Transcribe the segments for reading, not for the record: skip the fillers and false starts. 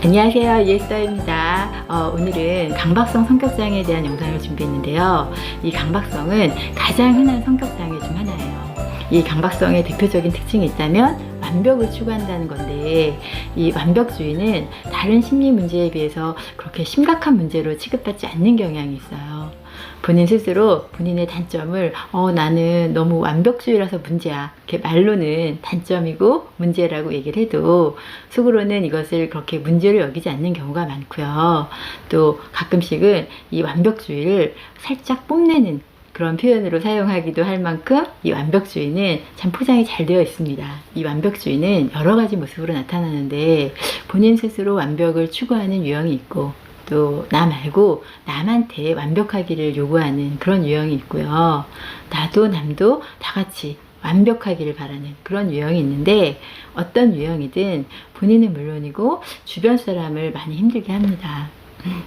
안녕하세요, 이에스더입니다. 오늘은 강박성 성격장애에 대한 영상을 준비했는데요. 이 강박성은 가장 흔한 성격장애 중 하나예요. 이 강박성의 대표적인 특징이 있다면 완벽을 추구한다는 건데, 이 완벽주의는 다른 심리 문제에 비해서 그렇게 심각한 문제로 취급받지 않는 경향이 있어요. 본인 스스로 본인의 단점을 나는 너무 완벽주의라서 문제야, 이렇게 말로는 단점이고 문제라고 얘기를 해도 속으로는 이것을 그렇게 문제로 여기지 않는 경우가 많고요. 또 가끔씩은 이 완벽주의를 살짝 뽐내는 그런 표현으로 사용하기도 할 만큼 이 완벽주의는 참 포장이 잘 되어 있습니다. 이 완벽주의는 여러 가지 모습으로 나타나는데, 본인 스스로 완벽을 추구하는 유형이 있고, 또 나 말고 남한테 완벽하기를 요구하는 그런 유형이 있고요. 나도 남도 다 같이 완벽하기를 바라는 그런 유형이 있는데, 어떤 유형이든 본인은 물론이고 주변 사람을 많이 힘들게 합니다.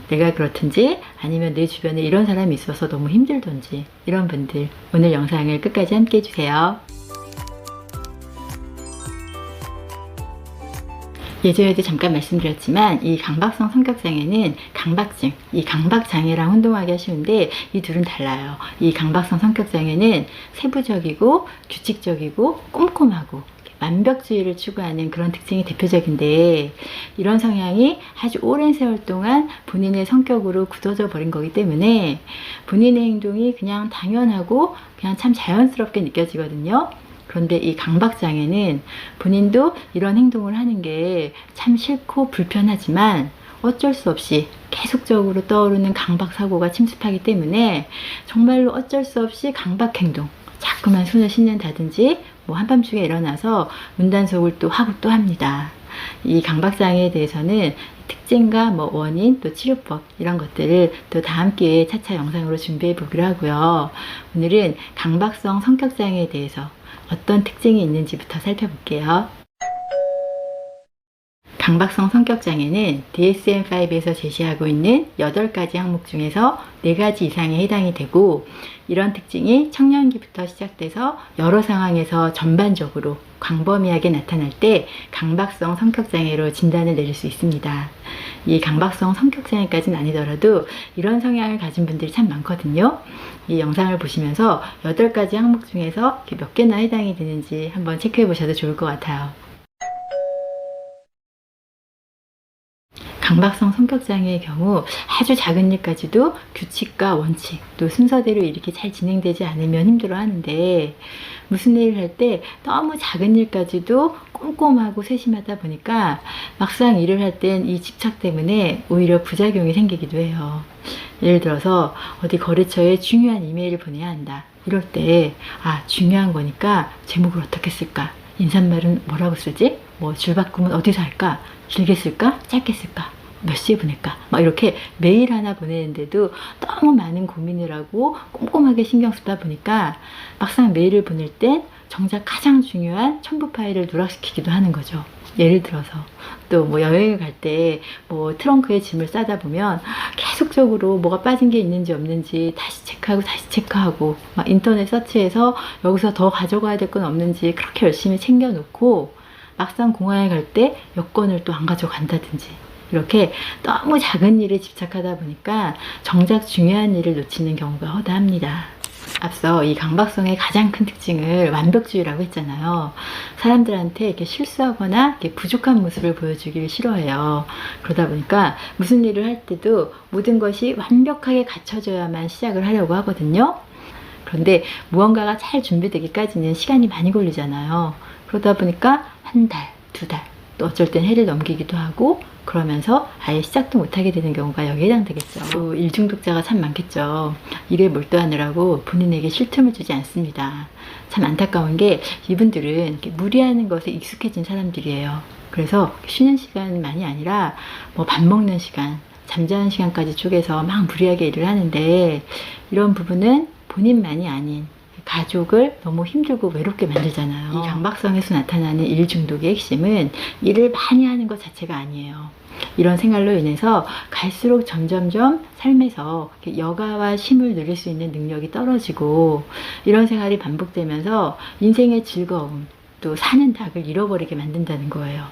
내가 그렇든지 아니면 내 주변에 이런 사람이 있어서 너무 힘들던지, 이런 분들 오늘 영상을 끝까지 함께 해주세요. 예전에도 잠깐 말씀드렸지만 이 강박성 성격장애는 강박증, 이 강박장애랑 혼동하기 쉬운데 이 둘은 달라요. 이 강박성 성격장애는 세부적이고 규칙적이고 꼼꼼하고 완벽주의를 추구하는 그런 특징이 대표적인데, 이런 성향이 아주 오랜 세월 동안 본인의 성격으로 굳어져 버린 거기 때문에 본인의 행동이 그냥 당연하고 그냥 참 자연스럽게 느껴지거든요. 그런데 이 강박장애는 본인도 이런 행동을 하는 게 참 싫고 불편하지만 어쩔 수 없이 계속적으로 떠오르는 강박사고가 침습하기 때문에 정말로 어쩔 수 없이 강박행동, 자꾸만 손을 씻는다든지 한밤중에 일어나서 문단속을 또 하고 또 합니다. 이 강박장애에 대해서는 특징과 원인, 또 치료법, 이런 것들을 또 다음 기회에 차차 영상으로 준비해 보기로 하고요. 오늘은 강박성 성격장애에 대해서 어떤 특징이 있는지부터 살펴볼게요. 강박성 성격장애는 DSM-5에서 제시하고 있는 8가지 항목 중에서 4가지 이상에 해당이 되고, 이런 특징이 청년기부터 시작돼서 여러 상황에서 전반적으로 광범위하게 나타날 때 강박성 성격장애로 진단을 내릴 수 있습니다. 이 강박성 성격장애까지는 아니더라도 이런 성향을 가진 분들이 참 많거든요. 이 영상을 보시면서 8가지 항목 중에서 몇 개나 해당이 되는지 한번 체크해 보셔도 좋을 것 같아요. 강박성 성격장애의 경우 아주 작은 일까지도 규칙과 원칙, 또 순서대로 이렇게 잘 진행되지 않으면 힘들어 하는데, 무슨 일을 할 때 너무 작은 일까지도 꼼꼼하고 세심하다 보니까 막상 일을 할 땐 이 집착 때문에 오히려 부작용이 생기기도 해요. 예를 들어서 어디 거래처에 중요한 이메일을 보내야 한다. 이럴 때 중요한 거니까 제목을 어떻게 쓸까? 인사말은 뭐라고 쓰지? 줄바꿈은 어디서 할까? 길게 쓸까? 짧게 쓸까? 몇 시에 보낼까? 이렇게 메일 하나 보내는데도 너무 많은 고민을 하고 꼼꼼하게 신경 쓰다 보니까 막상 메일을 보낼 땐 정작 가장 중요한 첨부 파일을 누락시키기도 하는 거죠. 예를 들어서 또 여행을 갈 때 트렁크에 짐을 싸다 보면 계속적으로 뭐가 빠진 게 있는지 없는지 다시 체크하고 인터넷 서치해서 여기서 더 가져가야 될 건 없는지 그렇게 열심히 챙겨놓고, 막상 공항에 갈 때 여권을 또 안 가져간다든지, 이렇게 너무 작은 일에 집착하다 보니까 정작 중요한 일을 놓치는 경우가 허다합니다. 앞서 이 강박성의 가장 큰 특징을 완벽주의라고 했잖아요. 사람들한테 이렇게 실수하거나 이렇게 부족한 모습을 보여주기를 싫어해요. 그러다 보니까 무슨 일을 할 때도 모든 것이 완벽하게 갖춰져야만 시작을 하려고 하거든요. 그런데 무언가가 잘 준비되기까지는 시간이 많이 걸리잖아요. 그러다 보니까 한 달, 2달, 또 어쩔 땐 해를 넘기기도 하고, 그러면서 아예 시작도 못하게 되는 경우가 여기에 해당되겠죠. 또 일중독자가 참 많겠죠. 일에 몰두하느라고 본인에게 쉴 틈을 주지 않습니다. 참 안타까운 게 이분들은 이렇게 무리하는 것에 익숙해진 사람들이에요. 그래서 쉬는 시간만이 아니라 밥 먹는 시간, 잠자는 시간까지 쪼개서 막 무리하게 일을 하는데, 이런 부분은 본인만이 아닌 가족을 너무 힘들고 외롭게 만들잖아요. 이 강박성에서 나타나는 일 중독의 핵심은 일을 많이 하는 것 자체가 아니에요. 이런 생활로 인해서 갈수록 점점점 삶에서 여가와 쉼을 누릴 수 있는 능력이 떨어지고, 이런 생활이 반복되면서 인생의 즐거움, 또 사는 닭을 잃어버리게 만든다는 거예요.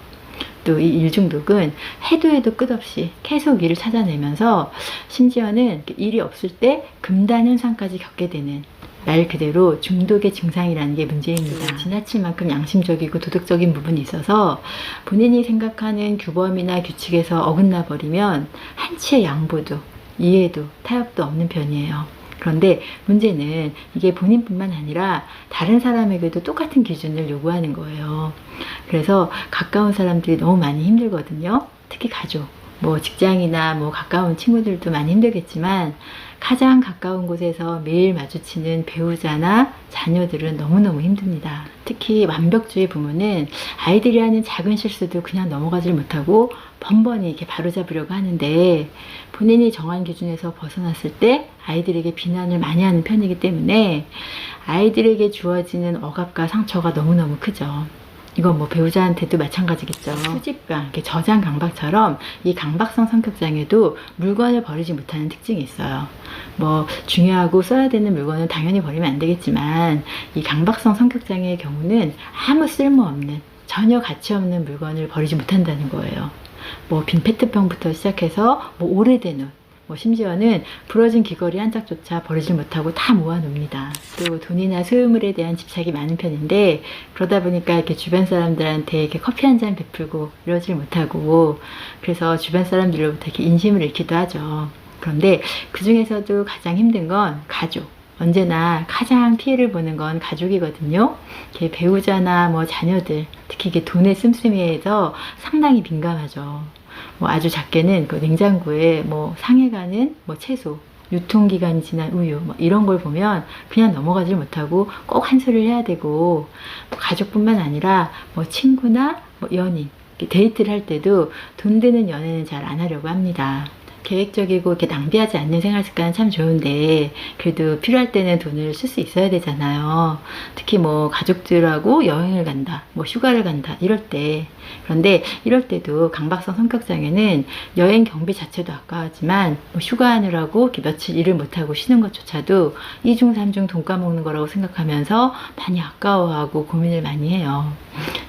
또 이 일 중독은 해도 해도 끝없이 계속 일을 찾아내면서 심지어는 일이 없을 때 금단 현상까지 겪게 되는, 말 그대로 중독의 증상이라는 게 문제입니다. 지나칠 만큼 양심적이고 도덕적인 부분이 있어서 본인이 생각하는 규범이나 규칙에서 어긋나 버리면 한치의 양보도 이해도 타협도 없는 편이에요. 그런데 문제는 이게 본인뿐만 아니라 다른 사람에게도 똑같은 기준을 요구하는 거예요. 그래서 가까운 사람들이 너무 많이 힘들거든요. 특히 가족, 뭐 직장이나 뭐 가까운 친구들도 많이 힘들겠지만 가장 가까운 곳에서 매일 마주치는 배우자나 자녀들은 너무너무 힘듭니다. 특히 완벽주의 부모는 아이들이 하는 작은 실수도 그냥 넘어가질 못하고 번번이 이렇게 바로잡으려고 하는데, 본인이 정한 기준에서 벗어났을 때 아이들에게 비난을 많이 하는 편이기 때문에 아이들에게 주어지는 억압과 상처가 너무너무 크죠. 이건 뭐 배우자한테도 마찬가지겠죠. 수집강, 저장 강박처럼 이 강박성 성격장애도 물건을 버리지 못하는 특징이 있어요. 뭐 중요하고 써야 되는 물건은 당연히 버리면 안 되겠지만, 이 강박성 성격장애의 경우는 아무 쓸모없는, 전혀 가치 없는 물건을 버리지 못한다는 거예요. 뭐 빈 페트병부터 시작해서 뭐 오래된 옷, 뭐 심지어는 부러진 귀걸이 한 짝조차 버리지 못하고 다 모아놓습니다. 또 돈이나 소유물에 대한 집착이 많은 편인데, 그러다 보니까 이렇게 주변 사람들한테 이렇게 커피 한 잔 베풀고 이러질 못하고, 그래서 주변 사람들로부터 이렇게 인심을 잃기도 하죠. 그런데 그 중에서도 가장 힘든 건 가족. 언제나 가장 피해를 보는 건 가족이거든요. 이렇게 배우자나 뭐 자녀들, 특히 이게 돈의 씀씀이에서 상당히 민감하죠. 뭐 아주 작게는 그 냉장고에 뭐 상해가는 뭐 채소, 유통기간이 지난 우유, 뭐 이런 걸 보면 그냥 넘어가질 못하고 꼭 한 소리를 해야 되고, 뭐 가족뿐만 아니라 뭐 친구나 뭐 연인, 데이트를 할 때도 돈 드는 연애는 잘 안 하려고 합니다. 계획적이고 이렇게 낭비하지 않는 생활 습관은 참 좋은데, 그래도 필요할 때는 돈을 쓸 수 있어야 되잖아요. 특히 뭐 가족들하고 여행을 간다, 뭐 휴가를 간다 이럴 때. 그런데 이럴 때도 강박성 성격장애는 여행 경비 자체도 아까웠지만 뭐 휴가하느라고 이렇게 며칠 일을 못하고 쉬는 것조차도 이중 삼중 돈 까먹는 거라고 생각하면서 많이 아까워하고 고민을 많이 해요.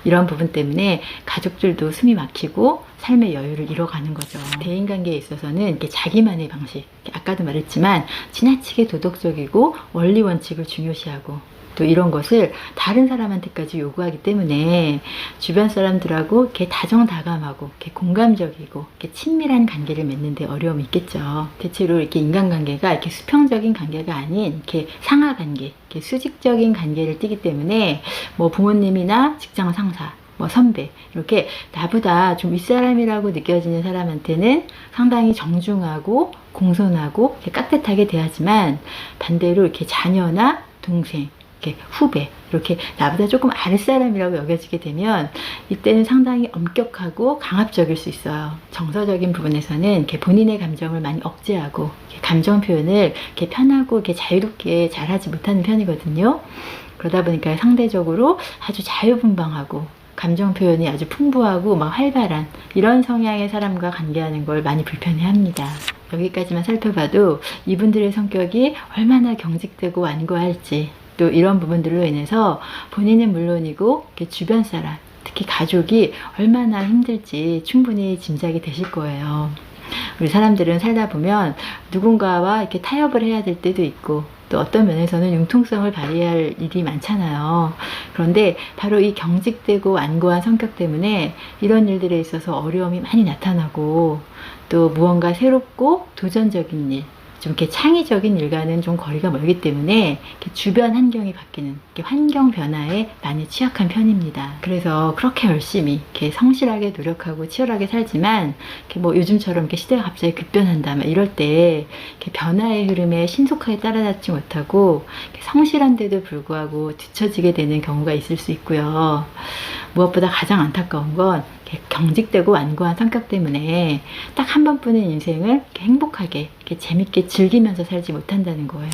이런 부분 때문에 가족들도 숨이 막히고 삶의 여유를 잃어가는 거죠. 대인관계에 있어서는 이렇게 자기만의 방식, 아까도 말했지만 지나치게 도덕적이고 원리 원칙을 중요시하고, 또 이런 것을 다른 사람한테까지 요구하기 때문에 주변 사람들하고 이렇게 다정다감하고 이렇게 공감적이고 이렇게 친밀한 관계를 맺는 데 어려움이 있겠죠. 대체로 이렇게 인간관계가 이렇게 수평적인 관계가 아닌 이렇게 상하관계, 이렇게 수직적인 관계를 띠기 때문에 뭐 부모님이나 직장 상사, 뭐 선배, 이렇게 나보다 좀 윗사람이라고 느껴지는 사람한테는 상당히 정중하고 공손하고 이렇게 깍듯하게 대하지만, 반대로 이렇게 자녀나 동생, 이렇게 후배, 이렇게 나보다 조금 아랫사람이라고 여겨지게 되면 이때는 상당히 엄격하고 강압적일 수 있어요. 정서적인 부분에서는 이렇게 본인의 감정을 많이 억제하고 이렇게 감정 표현을 이렇게 편하고 이렇게 자유롭게 잘하지 못하는 편이거든요. 그러다 보니까 상대적으로 아주 자유분방하고 감정 표현이 아주 풍부하고 막 활발한 이런 성향의 사람과 관계하는 걸 많이 불편해합니다. 여기까지만 살펴봐도 이분들의 성격이 얼마나 경직되고 완고할지, 또 이런 부분들로 인해서 본인은 물론이고 주변 사람, 특히 가족이 얼마나 힘들지 충분히 짐작이 되실 거예요. 우리 사람들은 살다 보면 누군가와 이렇게 타협을 해야 될 때도 있고, 또 어떤 면에서는 융통성을 발휘할 일이 많잖아요. 그런데 바로 이 경직되고 완고한 성격 때문에 이런 일들에 있어서 어려움이 많이 나타나고, 또 무언가 새롭고 도전적인 일, 좀 이렇게 창의적인 일과는 좀 거리가 멀기 때문에 주변 환경이 바뀌는 환경 변화에 많이 취약한 편입니다. 그래서 그렇게 열심히 이렇게 성실하게 노력하고 치열하게 살지만 뭐 요즘처럼 이렇게 시대가 갑자기 급변한다 막 이럴 때 변화의 흐름에 신속하게 따라잡지 못하고 성실한데도 불구하고 뒤처지게 되는 경우가 있을 수 있고요. 무엇보다 가장 안타까운 건 경직되고 완고한 성격 때문에 딱 한 번뿐인 인생을 이렇게 행복하게 이렇게 재밌게 즐기면서 살지 못한다는 거예요.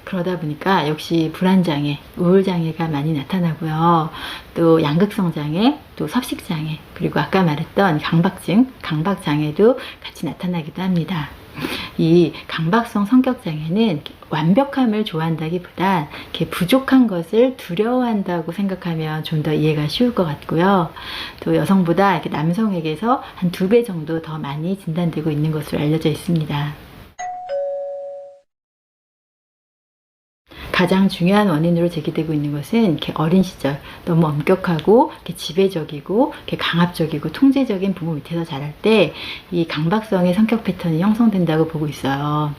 그러다 보니까 역시 불안장애, 우울장애가 많이 나타나고요. 또 양극성장애, 또 섭식장애, 그리고 아까 말했던 강박증, 강박장애도 같이 나타나기도 합니다. 이 강박성 성격장애는 완벽함을 좋아한다기보단 이렇게 부족한 것을 두려워한다고 생각하면 좀 더 이해가 쉬울 것 같고요. 또 여성보다 이렇게 남성에게서 한 2배 정도 더 많이 진단되고 있는 것으로 알려져 있습니다. 가장 중요한 원인으로 제기되고 있는 것은 이렇게 어린 시절 너무 엄격하고 이렇게 지배적이고 이렇게 강압적이고 통제적인 부모 밑에서 자랄 때 이 강박성의 성격 패턴이 형성된다고 보고 있어요.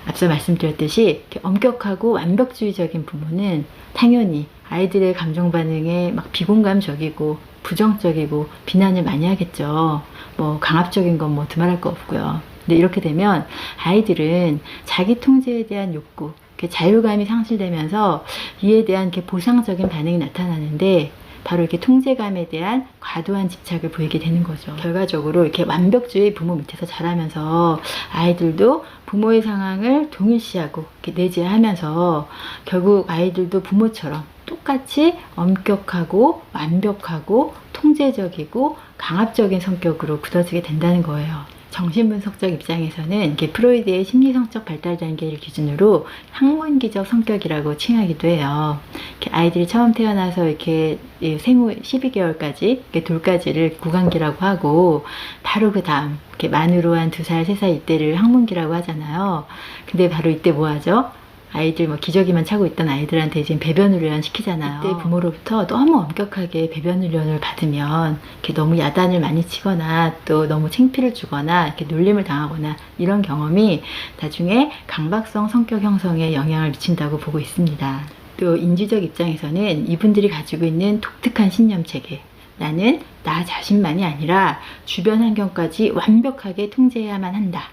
앞서 말씀드렸듯이 이렇게 엄격하고 완벽주의적인 부모는 당연히 아이들의 감정 반응에 막 비공감적이고 부정적이고 비난을 많이 하겠죠. 뭐 강압적인 건 뭐 두말할 거 없고요. 근데 이렇게 되면 아이들은 자기 통제에 대한 욕구, 자유감이 상실되면서 이에 대한 이렇게 보상적인 반응이 나타나는데 바로 이렇게 통제감에 대한 과도한 집착을 보이게 되는 거죠. 결과적으로 이렇게 완벽주의 부모 밑에서 자라면서 아이들도 부모의 상황을 동일시하고 이렇게 내재하면서 결국 아이들도 부모처럼 똑같이 엄격하고 완벽하고 통제적이고 강압적인 성격으로 굳어지게 된다는 거예요. 정신분석적 입장에서는 이게 프로이드의 심리성적 발달 단계를 기준으로 학문기적 성격이라고 칭하기도 해요. 이렇게 아이들이 처음 태어나서 이렇게 생후 12개월까지 이렇게 돌까지를 구강기라고 하고 바로 그 다음 이렇게 만으로 한 2살, 3살 이때를 학문기라고 하잖아요. 근데 바로 이때 뭐 하죠? 아이들 뭐 기저귀만 차고 있던 아이들한테 지금 배변 훈련 시키잖아요. 이때 부모로부터 너무 엄격하게 배변 훈련을 받으면 이렇게 너무 야단을 많이 치거나 또 너무 창피를 주거나 이렇게 놀림을 당하거나 이런 경험이 나중에 강박성 성격 형성에 영향을 미친다고 보고 있습니다. 또 인지적 입장에서는 이분들이 가지고 있는 독특한 신념 체계, 나는 나 자신만이 아니라 주변 환경까지 완벽하게 통제해야만 한다.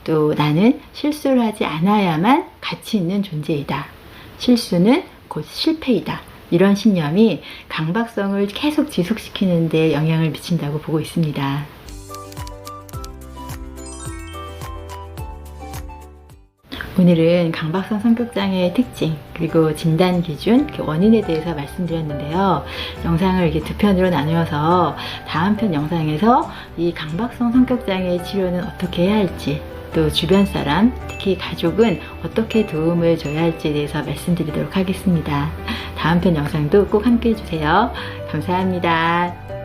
또 나는 실수를 하지 않아야만 가치 있는 존재이다. 실수는 곧 실패이다. 이런 신념이 강박성을 계속 지속시키는 데 영향을 미친다고 보고 있습니다. 오늘은 강박성 성격장애의 특징 그리고 진단 기준, 원인에 대해서 말씀드렸는데요. 영상을 이렇게 2편으로 나누어서 다음 편 영상에서 이 강박성 성격장애의 치료는 어떻게 해야 할지, 또 주변 사람, 특히 가족은 어떻게 도움을 줘야 할지에 대해서 말씀드리도록 하겠습니다. 다음 편 영상도 꼭 함께 해주세요. 감사합니다.